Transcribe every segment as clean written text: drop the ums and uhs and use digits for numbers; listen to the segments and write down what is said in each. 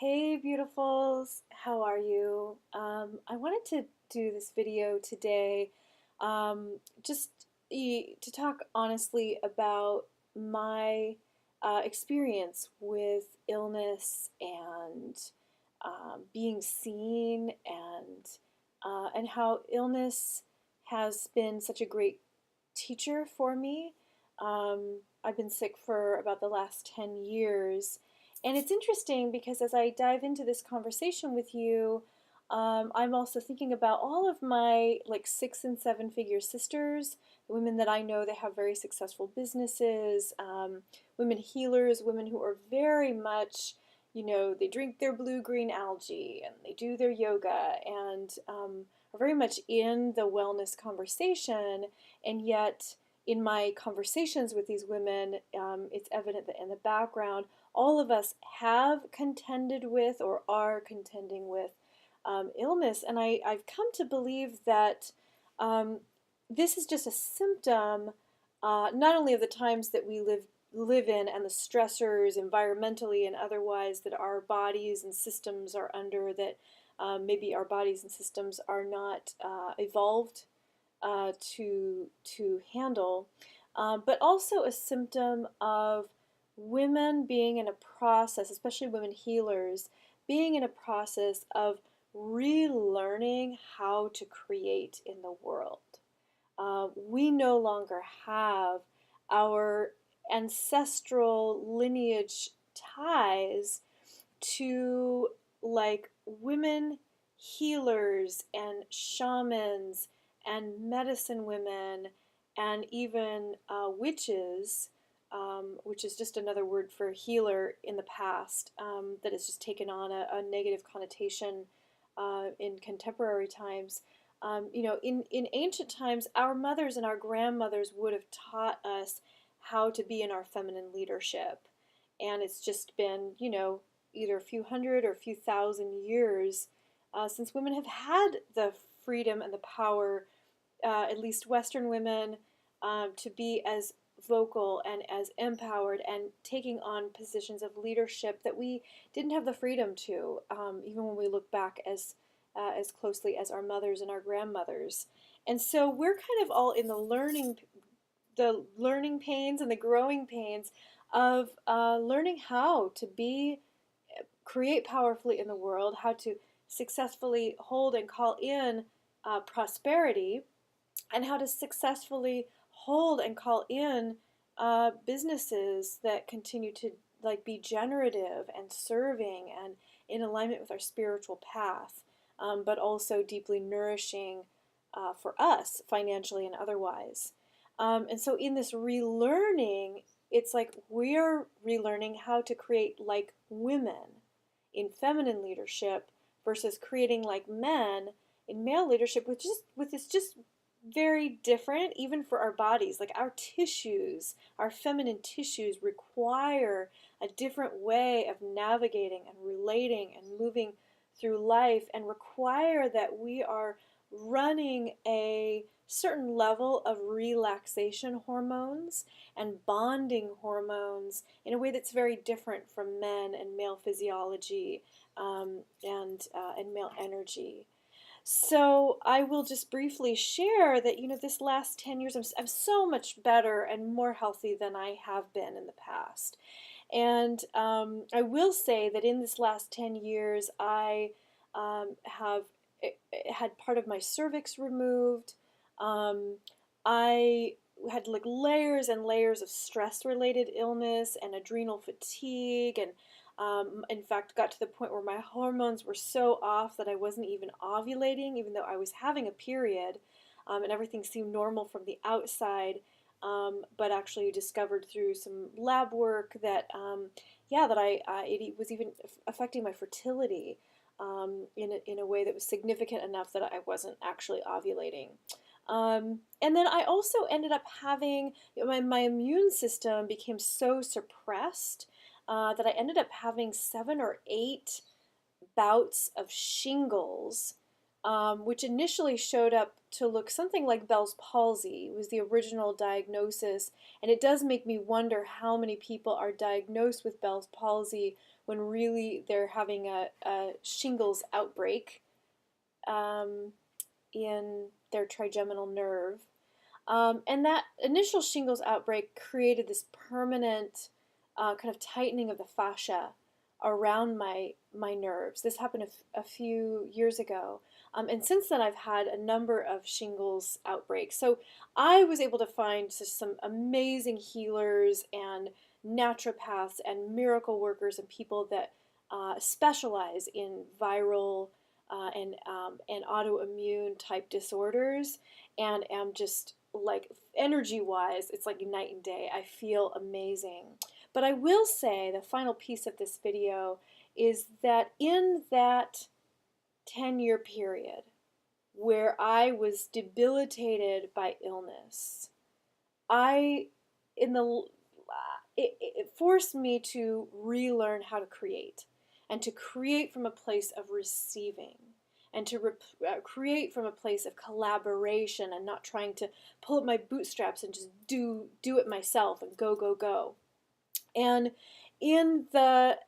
Hey, beautifuls, how are you? I wanted to do this video today just to talk honestly about my experience with illness and being seen and how illness has been such a great teacher for me. I've been sick for about the last 10 years. And it's interesting because as I dive into this conversation with you, I'm also thinking about all of my like 6 and 7 figure sisters, the women that I know that have very successful businesses, women healers, women who are very much, they drink their blue-green algae and they do their yoga and are very much in the wellness conversation. And yet, in my conversations with these women, it's evident that in the background, all of us have contended with or are contending with illness. And I've come to believe that um, this is just a symptom, not only of the times that we live in and the stressors environmentally and otherwise that our bodies and systems are under, that maybe our bodies and systems are not evolved to handle, but also a symptom of women being in a process, especially women healers, being in a process of relearning how to create in the world. We no longer have our ancestral lineage ties to like women healers and shamans and medicine women and even witches, which is just another word for healer in the past, that has just taken on a negative connotation in contemporary times. In ancient times, our mothers and our grandmothers would have taught us how to be in our feminine leadership. And it's just been, either a few hundred or a few thousand years since women have had the freedom and the power, at least Western women, to be as vocal and as empowered and taking on positions of leadership that we didn't have the freedom to, even when we look back as closely as our mothers and our grandmothers. And so we're kind of all in the learning pains and the growing pains of learning how to create powerfully in the world, how to successfully hold and call in prosperity, and how to successfully hold and call in businesses that continue to like be generative and serving and in alignment with our spiritual path, but also deeply nourishing for us financially and otherwise. And so in this relearning, it's like we're relearning how to create like women in feminine leadership versus creating like men in male leadership, which is just very different even for our bodies. Like our tissues, our feminine tissues require a different way of navigating and relating and moving through life, and require that we are running a certain level of relaxation hormones and bonding hormones in a way that's very different from men and male physiology, and male energy. So I will just briefly share that, this last 10 years, I'm so much better and more healthy than I have been in the past. And I will say that in this last 10 years, I have had part of my cervix removed. I had like layers and layers of stress-related illness and adrenal fatigue, and in fact got to the point where my hormones were so off that I wasn't even ovulating, even though I was having a period, and everything seemed normal from the outside. But actually discovered through some lab work that, it was even affecting my fertility in a way that was significant enough that I wasn't actually ovulating. And then I also ended up having, my immune system became so suppressed that I ended up having 7 or 8 bouts of shingles, which initially showed up to look something like Bell's palsy. It was the original diagnosis, and it does make me wonder how many people are diagnosed with Bell's palsy when really they're having a shingles outbreak um, in their trigeminal nerve. And that initial shingles outbreak created this permanent kind of tightening of the fascia around my nerves. This happened a few years ago. And since then, I've had a number of shingles outbreaks. So I was able to find just some amazing healers and naturopaths and miracle workers and people that specialize in viral and autoimmune type disorders, and am just like energy wise, it's like night and day. I feel amazing. But I will say the final piece of this video is that in that 10-year period where I was debilitated by illness, I in the it forced me to relearn how to create, and to create from a place of receiving, and to create from a place of collaboration and not trying to pull up my bootstraps and just do it myself and go go go. And in the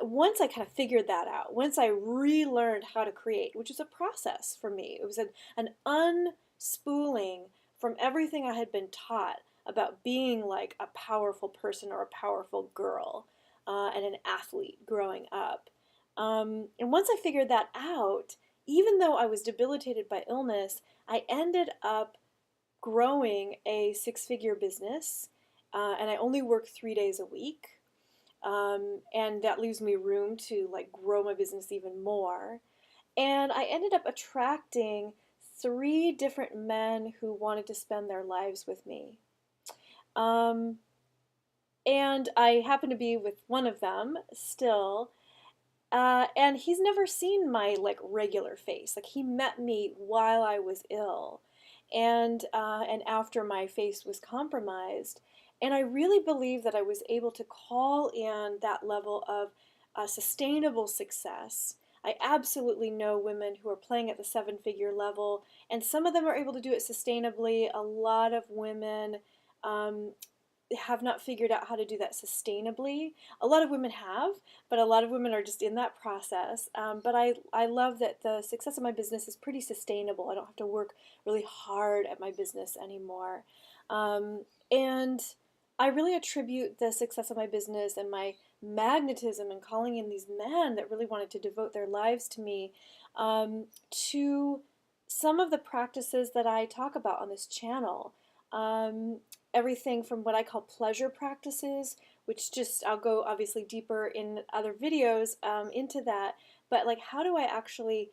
once I kind of figured that out, once I relearned how to create, which was a process for me, it was an unspooling from everything I had been taught about being like a powerful person or a powerful girl and an athlete growing up. And once I figured that out, even though I was debilitated by illness, I ended up growing a six-figure business, and I only work 3 days a week. And that leaves me room to like grow my business even more. And I ended up attracting 3 different men who wanted to spend their lives with me. Um, and I happen to be with one of them still. And he's never seen my like regular face. Like he met me while I was ill, and after my face was compromised. And I really believe that I was able to call in that level of sustainable success. I absolutely know women who are playing at the 7-figure level, and some of them are able to do it sustainably. A lot of women um, have not figured out how to do that sustainably. A lot of women have, but a lot of women are just in that process. But I love that the success of my business is pretty sustainable. I don't have to work really hard at my business anymore. And I really attribute the success of my business and my magnetism and calling in these men that really wanted to devote their lives to me to some of the practices that I talk about on this channel. Everything from what I call pleasure practices, which just I'll go obviously deeper in other videos into that, but like how do I actually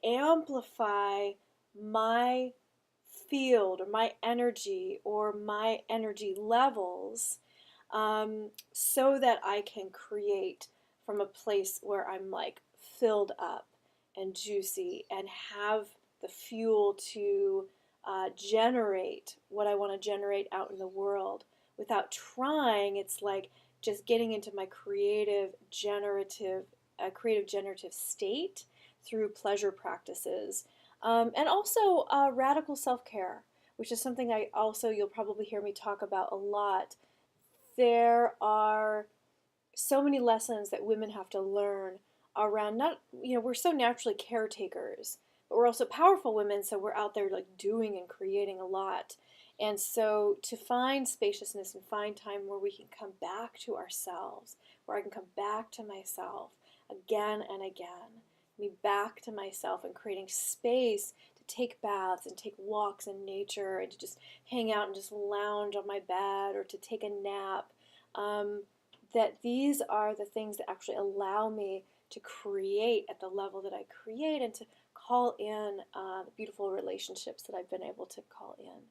amplify my field or my energy levels so that I can create from a place where I'm like filled up and juicy and have the fuel to generate what I want to generate out in the world without trying. It's like just getting into my creative generative state through pleasure practices. And also radical self-care, which is something you'll probably hear me talk about a lot. There are so many lessons that women have to learn around we're so naturally caretakers, but we're also powerful women, so we're out there like doing and creating a lot. And so to find spaciousness and find time where we can come back to ourselves, where I can come back to myself again and again, me back to myself, and creating space to take baths and take walks in nature and to just hang out and just lounge on my bed or to take a nap. That these are the things that actually allow me to create at the level that I create and to call in the beautiful relationships that I've been able to call in.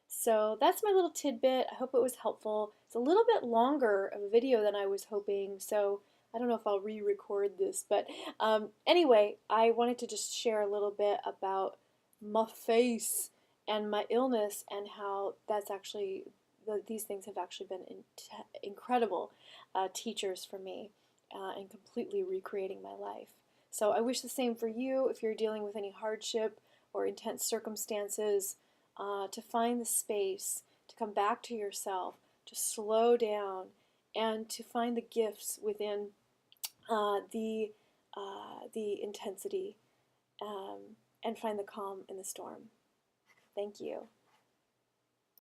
So that's my little tidbit. I hope it was helpful. It's a little bit longer of a video than I was hoping, so I don't know if I'll re-record this, but anyway, I wanted to just share a little bit about my face and my illness and how that's actually, these things have actually been incredible teachers for me and completely recreating my life. So I wish the same for you if you're dealing with any hardship or intense circumstances, to find the space, to come back to yourself, to slow down, and to find the gifts within the the intensity, and find the calm in the storm. Thank you.